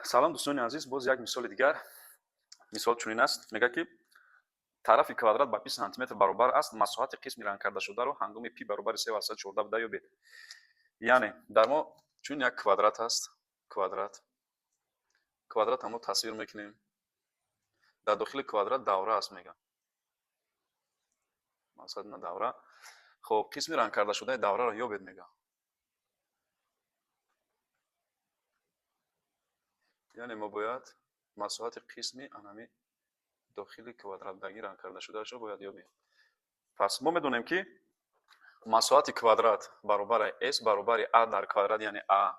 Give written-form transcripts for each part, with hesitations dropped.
салом дӯстони азиз, боз як мисоли дигар. Мисол чунин аст, мегӯяд ки тарафи квадрат ба пи сантиметр баробар аст. Масоҳати қисми ранкардашударо ҳангоми пи баробари 3/14 буда ёбед. яъне дар мо чунин як квадрат аст. квадрат ҳамо тасвир мекунем. дар дохили квадрат давра аст мегӯям. масалан давра. хоб қисми ранкардашудаи давраро ёбед мегӯям. яъне мо бояд масоҳати қисми анами дохили квадратдаги ранкардашудаашро бояд ёбем. пас мо медонем ки масоҳати квадрат баробар s баробари a дар квадрат, яъне a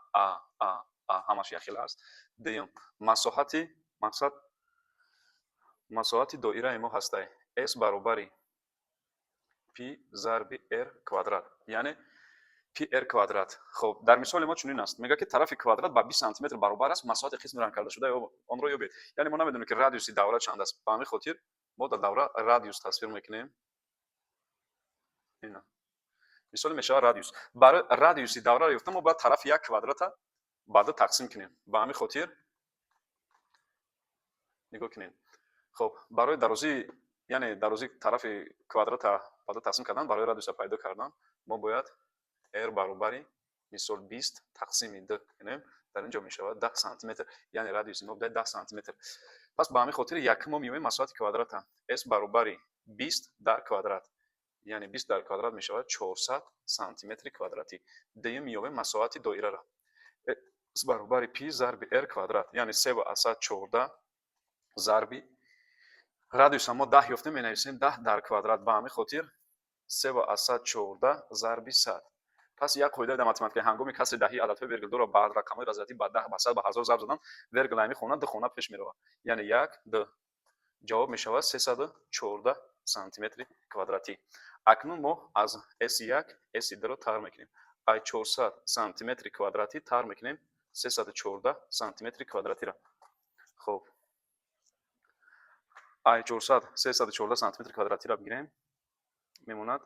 ҳамаш якхел аст. дуюм масоҳати доираи мо ҳастай s баробари p зарби r квадрат, яъне pr квадрат. хоб дар мисоли мо чунин аст, мегӯяд ки тарафи квадрат ба 20 сантиметр баробар аст. масоҳати қисми ранкардашудаи онро ёбед. яъне мо намедонем ки радиуси давра чанд аст. ба ҳамин хотир мо дар давра радиус тасвир мекунем. ина мисоли мешавад радиус. барои радиуси давраро ёфта мо бояд тарафи як квадрата ба ду тақсим кунем. ба ҳамин хотир нигоҳ кунем. хоб барои дарозии, яъне дарозии тарафи квадрата ба ду тақсим кардан, барои радиуса пайдо кардан, мо бояд r баробари мисол 20 тақсими 2 кунем. дар ин ҷо мешавад 10 сантиметр, яъне радиуси мо будааи 10 сантиметр. пас ба ҳамин хотир якум мо меёбем масоҳати квадрата s баробари 20 дар квадрат, яъне 20 дар квадрат мешавад 400 сантиметри квадратӣ. дуюм меёбем масоҳати доираро s баробари p зарби r квадрат, яъне 3/14 зарби радиуса мо 10 ёфтем, менависем 10 дар квадрат. ба ҳамин хотир 3/14 зарби 100. пас як қоидаи дар математикаи ҳангоми касри даҳии ададҳои вергулдорро ба рақамҳои разиятӣ ба 10 ба 100 ба 1000 зарб задан, вергула ҳамин хона ду хона пеш меравад, яъне 1 2 ҷавоб мешавад 314 сантиметри квадратӣ. акнун мо аз s1 s2ро тар мекунем. ай 400 сантиметри квадратӣ тар мекунем 314 сантиметри квадратиро. хоб ай 400 314 сантиметри квадратиро бигирем, мемонад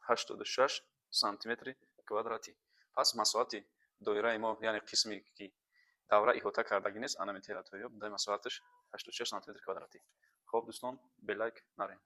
86 сантиметри квадратӣ. пас масоҳати доираи мо, яъне қисме ки давра иҳота кардагӣ нест, анами тератория будаи масоҳаташ 86 сантиметри квадратӣ. хоб дӯстон, белайк нарем.